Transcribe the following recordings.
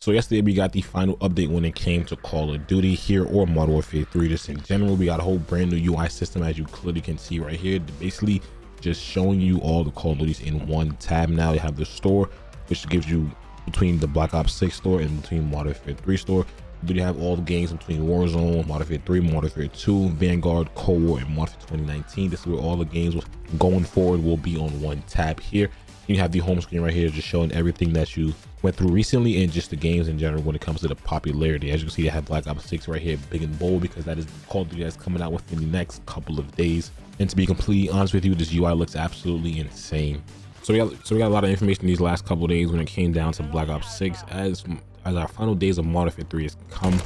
So yesterday we got the final update when it came to Call of Duty here, or Modern Warfare 3 just in general. We got a whole brand new UI system, as you clearly can see right here, basically just showing you all the Call of Duties in one tab. Now you have the store, which gives you between the Black Ops 6 store and between Modern Warfare 3 store. Then you have all the games between Warzone, Modern Warfare 3, Modern Warfare 2, Vanguard, Cold War, and Modern Warfare 2019. This is where all the games going forward will be on one tab here. You have the home screen right here just showing everything that you went through recently and just the games in general when it comes to the popularity. As you can see, I have Black Ops 6 right here big and bold because that is the Call of Duty that's coming out within the next couple of days. And to be completely honest with you, this UI looks absolutely insane. So we got a lot of information these last couple of days when it came down to Black Ops 6 as our final days of Modern Warfare 3 has come.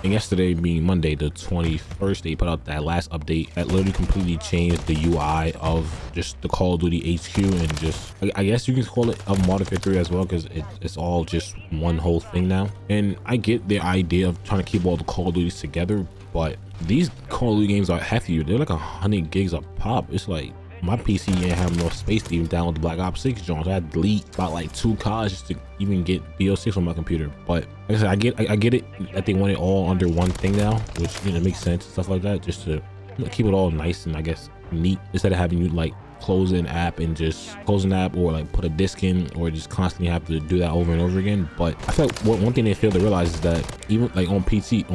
And yesterday being Monday the 21st, they put out that last update that literally completely changed the UI of just the Call of Duty HQ, and just I guess you can call it a Modern Warfare 3 as well, because it's all just one whole thing now. And I get the idea of trying to keep all the Call of Duties together, but these Call of Duty games are hefty. They're like 100 gigs a pop. It's like my PC didn't have enough space to even download the Black Ops 6 Jones. I had to delete about like 2 cards just to even get BO6 on my computer. But like I said, I get it that they want it all under one thing now, which, you know, makes sense, stuff like that, just to keep it all nice and I guess neat, instead of having you like close an app and just close an app, or like put a disk in, or just constantly have to do that over and over again. But I feel like one thing they fail to realize is that even like on PC,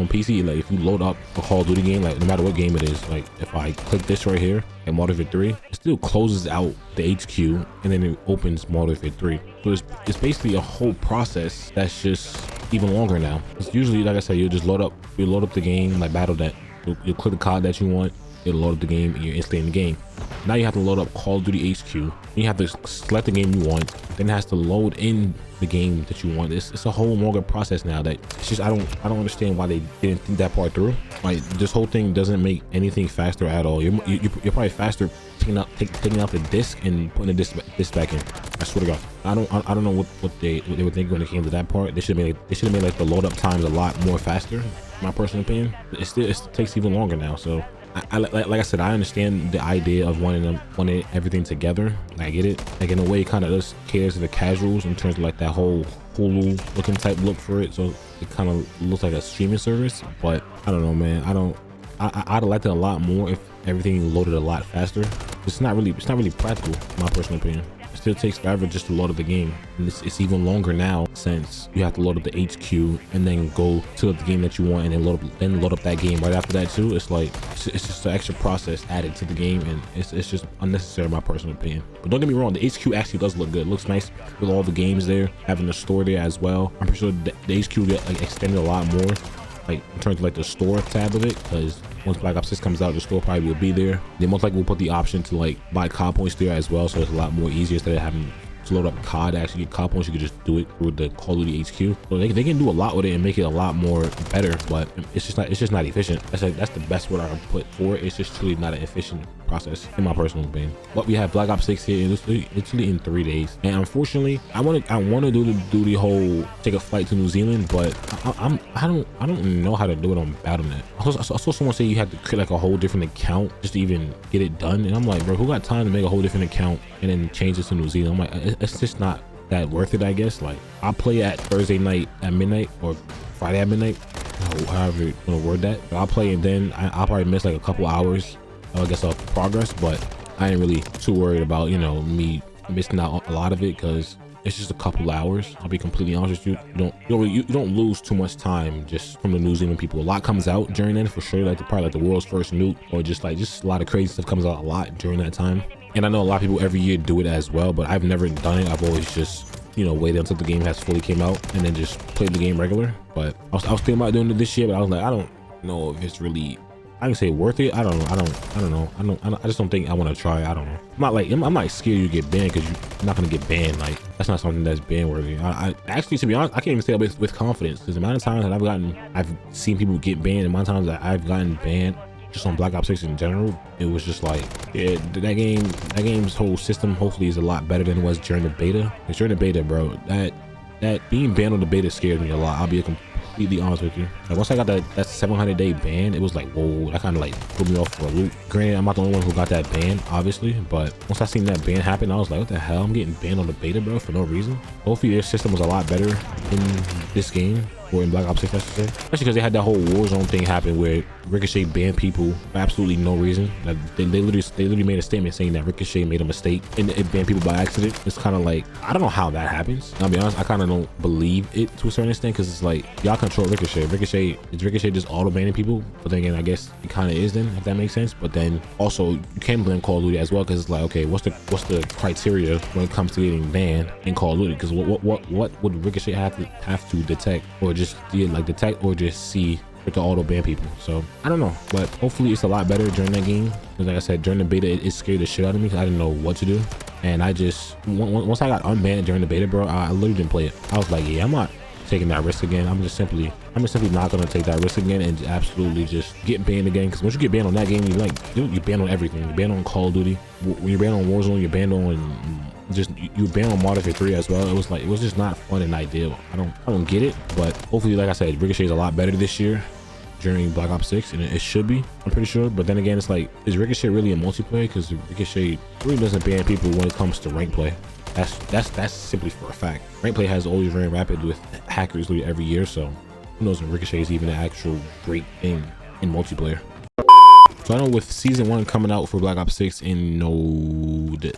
like if you load up a Call of Duty game, like no matter what game it is, like if I click this right here at Modern Warfare 3, it still closes out the HQ and then it opens Modern Warfare 3. So it's basically a whole process that's just even longer now. It's usually, like I said, you load up the game like Battle.net. You'll click the card that you want, it'll load up the game, and you're instantly in the game. Now you have to load up Call of Duty HQ, and you have to select the game you want, then it has to load in the game that you want. It's a whole longer process now that it's just I don't understand why they didn't think that part through. Like, this whole thing doesn't make anything faster at all. You're probably faster taking out the disc and putting the disc back in. I swear to God, I don't know what they were thinking when it came to that part. They should have made like the load up times a lot more faster, in my personal opinion. It takes even longer now. So like I said, I understand the idea of wanting everything together. I get it. Like, in a way, it kind of just caters to the casuals in terms of like that whole Hulu looking type look for it. So it kind of looks like a streaming service. But I don't know, man. I'd have liked it a lot more if everything loaded a lot faster. It's not really practical, in my personal opinion. It still takes forever just to load up the game, and it's even longer now since you have to load up the HQ and then go to the game that you want and then load up that game right after that too. It's like it's just an extra process added to the game, and it's just unnecessary, in my personal opinion. But don't get me wrong, the HQ actually does look good. It looks nice with all the games there, having the store there as well. I'm pretty sure the HQ get like extended a lot more, like in terms of like the store tab of it, because once Black Ops 6 comes out, the store probably will be there. They most likely will put the option to like buy COD points there as well, so it's a lot more easier. Instead of having to load up COD to actually get COD points, you could just do it through the Call of Duty HQ. So they can do a lot with it and make it a lot more better, but it's just not efficient. That's the best word I can put for it. It's just truly not an efficient process, in my personal opinion. But we have Black Ops 6 here, and it's literally in 3 days. And unfortunately, I want to do the whole take a flight to New Zealand, but I don't know how to do it on Battle.net. I saw someone say you had to create like a whole different account just to even get it done, and I'm like, bro, who got time to make a whole different account and then change this to New Zealand? I'm like, it's just not that worth it, I guess. Like, I'll play at Thursday night at midnight or Friday at midnight, however you want to word that. But I'll play, and then I'll probably miss like a couple hours, I guess, of progress. But I ain't really too worried about, you know, me missing out a lot of it, because it's just a couple hours. I'll be completely honest with you. You don't lose too much time just from the New Zealand people. A lot comes out during then, for sure. Like probably like the world's first nuke, or just a lot of crazy stuff comes out a lot during that time. And I know a lot of people every year do it as well, but I've never done it. I've always just, you know, waited until the game has fully came out and then just played the game regular. But I was thinking about doing it this year, but I was like, I don't know if it's really, I can say worth it. I don't know. I just don't think I want to try. I don't know. I'm not scared you get banned, because you're not gonna get banned. Like, that's not something that's ban worthy. I actually, to be honest, I can't even say that with confidence, because the amount of times that I've seen people get banned, the amount of times that I've gotten banned just on Black Ops 6 in general, it was just like, yeah, that game's whole system hopefully is a lot better than it was during the beta. Because during the beta, bro, that being banned on the beta scared me a lot. I'll be completely honest with you. Like once I got that 700-day ban, it was like, whoa, that kind of like put me off for a loop. Granted, I'm not the only one who got that ban, obviously, but once I seen that ban happen, I was like, what the hell? I'm getting banned on the beta, bro, for no reason. Hopefully their system was a lot better in this game, or in Black Ops 6, I should say. Especially because they had that whole Warzone thing happen where Ricochet banned people for absolutely no reason. Like they literally made a statement saying that Ricochet made a mistake and it banned people by accident. It's kind of like, I don't know how that happens. I'll be honest, I kind of don't believe it to a certain extent, because it's like, y'all control Ricochet. Is Ricochet just auto banning people? But then again, I guess it kind of is then, if that makes sense. But then also you can blame Call of Duty as well, because it's like, okay, what's the criteria when it comes to getting banned in Call of Duty? Because what would Ricochet have to detect, or just like detect, or just see to auto ban people? So I don't know, but hopefully it's a lot better during that game, because like I said, during the beta it scared the shit out of me because I didn't know what to do. And I just, once I got unbanned during the beta, bro, I literally didn't play it. I was like, yeah, I'm not taking that risk again. I'm just simply not gonna take that risk again and absolutely just get banned again. Because once you get banned on that game, you're banned on everything. You're banned on Call of Duty. When you're banned on Warzone, you're banned on you're banned on Modern Warfare 3 as well. It was just not fun and ideal. I don't get it, but hopefully, like I said, Ricochet is a lot better this year during Black Ops 6, and it should be, I'm pretty sure. But then again, it's like, is Ricochet really a multiplayer? Because Ricochet really doesn't ban people when it comes to rank play. That's simply for a fact. Rank play has always ran rapid with hackers literally every year, so who knows if Ricochet is even an actual great thing in multiplayer. So I know with season 1 coming out for Black Ops 6 in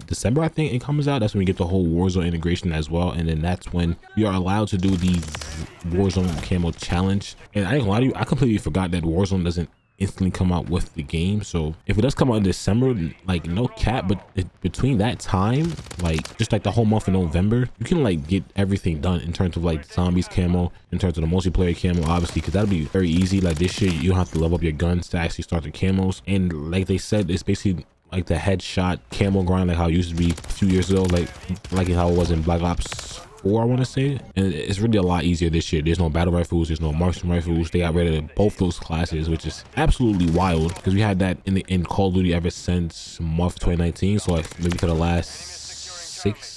December, I think it comes out. That's when we get the whole Warzone integration as well, and then that's when we are allowed to do the Warzone camo challenge. And I ain't gonna lie to you, I completely forgot that Warzone doesn't instantly come out with the game. So if it does come out in December, like no cap, but between that time, like just like the whole month of November, you can like get everything done in terms of like zombies camo, in terms of the multiplayer camo, obviously, because that'll be very easy. Like this shit, you don't have to level up your guns to actually start the camos. And like they said, it's basically like the headshot camo grind, like how it used to be a few years ago, like how it was in Black Ops 4, I want to say. And it's really a lot easier this year. There's no battle rifles, there's no marksman rifles. They got rid of both those classes, which is absolutely wild, because we had that in Call of Duty ever since March 2019. So like maybe for the last 6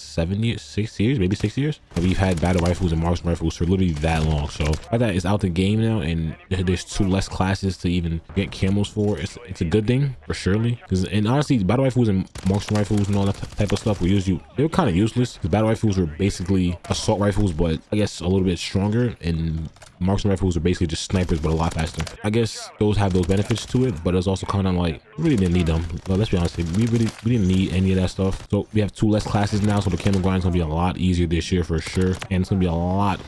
years, maybe 6 years, and we've had battle rifles and marksman rifles for literally that long. So that is out the game now, and there's 2 less classes to even get camos for. It's a good thing for surely, and honestly, battle rifles and marksman rifles and all that type of stuff they were kind of useless, because battle rifles were basically assault rifles, but I guess a little bit stronger, and marksman rifles are basically just snipers but a lot faster. I guess those have those benefits to it, but it's also kind of like, we really didn't need them. Well, let's be honest, we didn't need any of that stuff. So we have 2 less classes now, so the camo grind is gonna be a lot easier this year for sure, and it's gonna be a lot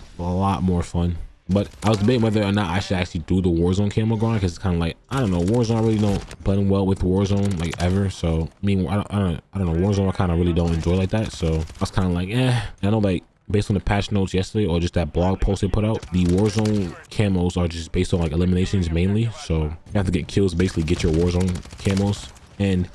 more fun. But I was debating whether or not I should actually do the Warzone camo grind, because it's kind of like, I don't know, Warzone, I really don't blend well with Warzone like ever. So I mean, I don't know, Warzone I kind of really don't enjoy like that. So I was kind of like, I know, like based on the patch notes yesterday, or just that blog post they put out, the Warzone camos are just based on like eliminations mainly. So you have to get kills to basically get your Warzone camos, and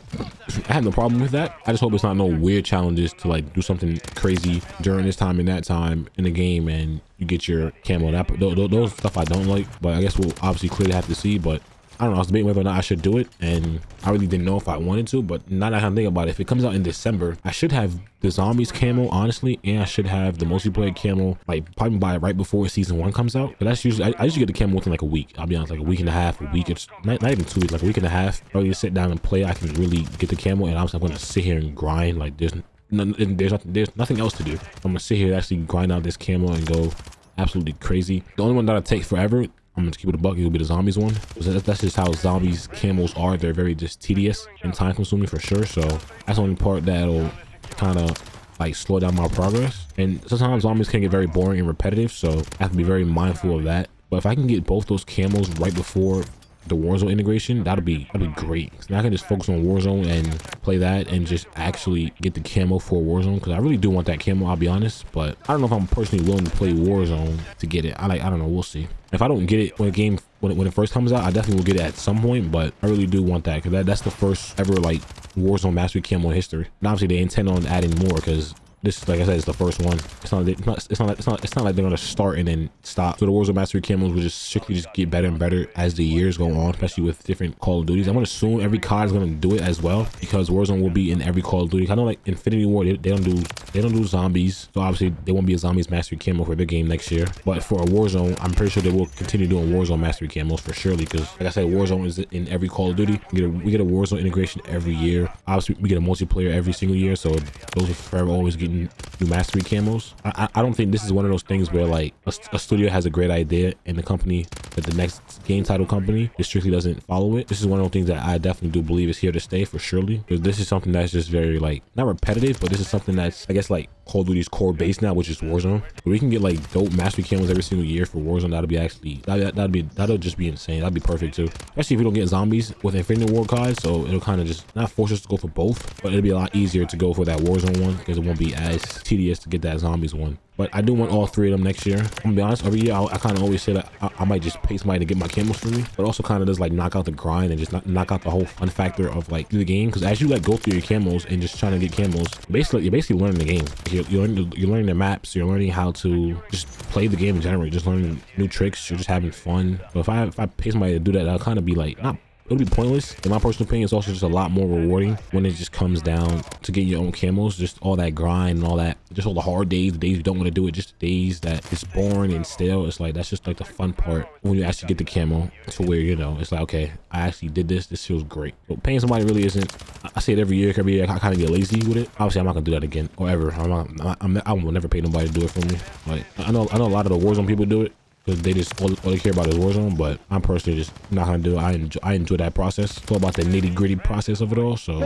I have no problem with that. I just hope it's not no weird challenges to like do something crazy during this time and that time in the game and you get your camo. Those stuff I don't like, but I guess we'll obviously clearly have to see. But I don't know, I was debating whether or not I should do it, and I really didn't know if I wanted to. But now that I think about it, if it comes out in December, I should have the zombies camo, honestly, and I should have the multiplayer camo like probably by right before season 1 comes out. But that's usually, I usually get the camo within like a week. I'll be honest, like a week and a half, it's not even 2 weeks, like a week and a half. I really sit down and play, I can really get the camo, and I'm gonna sit here and grind. Like there's nothing else to do. I'm gonna sit here and actually grind out this camo and go absolutely crazy. The only one that'll take forever, I'm gonna keep it a buck, it'll be the zombies one. That's just how zombies camos are. They're very just tedious and time consuming for sure. So that's the only part that'll kind of like slow down my progress. And sometimes zombies can get very boring and repetitive, so I have to be very mindful of that. But if I can get both those camos right before the Warzone integration, that'd be great. So now I can just focus on Warzone and play that and just actually get the camo for Warzone, because I really do want that camo, I'll be honest. But I don't know if I'm personally willing to play Warzone to get it. I don't know, we'll see. If I don't get it when it first comes out, I definitely will get it at some point, but I really do want that, because that's the first ever like Warzone mastery camo in history. And obviously they intend on adding more, because this, like I said, is the first one. It's not like they're gonna start and then stop. So the Warzone Mastery camos will just strictly just get better and better as the years go on, especially with different Call of Duties. I'm gonna assume every COD is gonna do it as well, because Warzone will be in every Call of Duty. I know like Infinity War, they don't do zombies, so obviously there won't be a zombies mastery camo for their game next year. But for a Warzone, I'm pretty sure they will continue doing Warzone mastery camos for surely, because like I said, Warzone is in every Call of Duty. We get a Warzone integration every year. Obviously we get a multiplayer every single year, so those are forever always getting new mastery camos. I don't think this is one of those things where like a studio has a great idea and the company, that the next game title company, just strictly doesn't follow it. This is one of those things that I definitely do believe is here to stay for surely, because this is something that's just very like, not repetitive, but this is something that's, I guess, like Call of Duty's core base now, which is Warzone. If we can get like dope mastery camos every single year for Warzone, that'll be actually, that'll just be insane. That'd be perfect too, especially if we don't get zombies with Infinity War cards. So it'll kind of just not force us to go for both, but it'll be a lot easier to go for that Warzone one, because it won't be as tedious to get that zombies one. But I do want all three of them next year. I'm gonna be honest, every year I kind of always say that I might just pay somebody to get my camos for me, but also kind of just like knock out the grind and just knock out the whole fun factor of like the game. Because as you like go through your camos and just trying to get camos, you're basically learning the game. You're learning the maps. You're learning how to just play the game in general. You're just learning new tricks. You're just having fun. So if I pay somebody to do that, I'll kind of be like, not, it'll be pointless. In my personal opinion, it's also just a lot more rewarding when it just comes down to getting your own camos. Just all that grind and all that, just all the hard days, the days you don't want to do it, just the days that it's boring and stale. It's like, that's just like the fun part when you actually get the camo, to where, you know, it's like, okay, I actually did this. This feels great. So paying somebody really isn't, I say it every year, I kind of get lazy with it. Obviously I'm not gonna do that again or ever. I will never pay nobody to do it for me. Like I know a lot of the Warzone people do it, because they just all they care about is Warzone, but I'm personally just not gonna do it. I enjoy that process. It's all about the nitty-gritty process of it all, so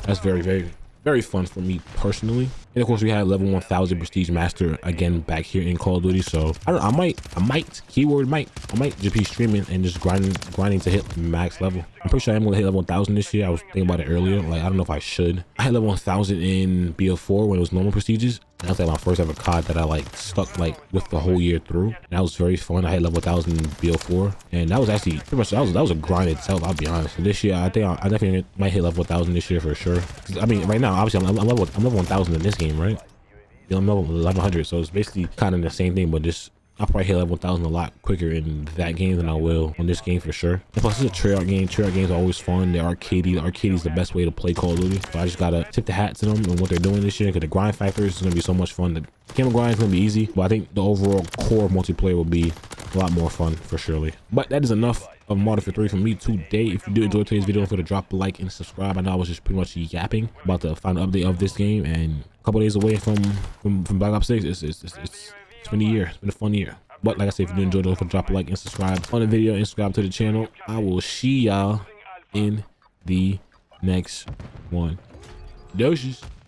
that's very fun for me personally. And of course we have level 1000 prestige master again back here in Call of Duty. So I don't know, I might just be streaming and just grinding to hit max level. I'm pretty sure I'm gonna hit level 1000 this year. I was thinking about it earlier, like I don't know if I should. I hit level 1000 in BO4 when it was normal prestiges. That was like my first ever COD that I like stuck like with the whole year through. And that was very fun. I hit level 1000 in BO4, and that was actually pretty much, that was a grind itself, I'll be honest. And this year I think I definitely might hit level 1000 this year for sure. I mean, right now obviously I'm level 1000 in this game, right? I'm level 1100, so it's basically kind of the same thing, but just I'll probably hit level 1000 a lot quicker in that game than I will on this game for sure. And plus it's a Treyarch game. Treyarch games are always fun. They're arcadey. The arcade is the best way to play Call of Duty. So I just gotta tip the hat to them and what they're doing this year, because the grind factor is gonna be so much fun. The camo grind is gonna be easy, but I think the overall core of multiplayer will be a lot more fun for surely. But that is enough of Modern Warfare 3 from me today. If you do enjoy today's video, don't forget to drop a like and subscribe. I know I was just pretty much yapping about the final update of this game, and a couple days away from Black Ops 6. It's been a year. It's been a fun year. But like I said, if you do enjoy, don't forget to drop a like and subscribe on the video and subscribe to the channel. I will see y'all in the next one. Doses.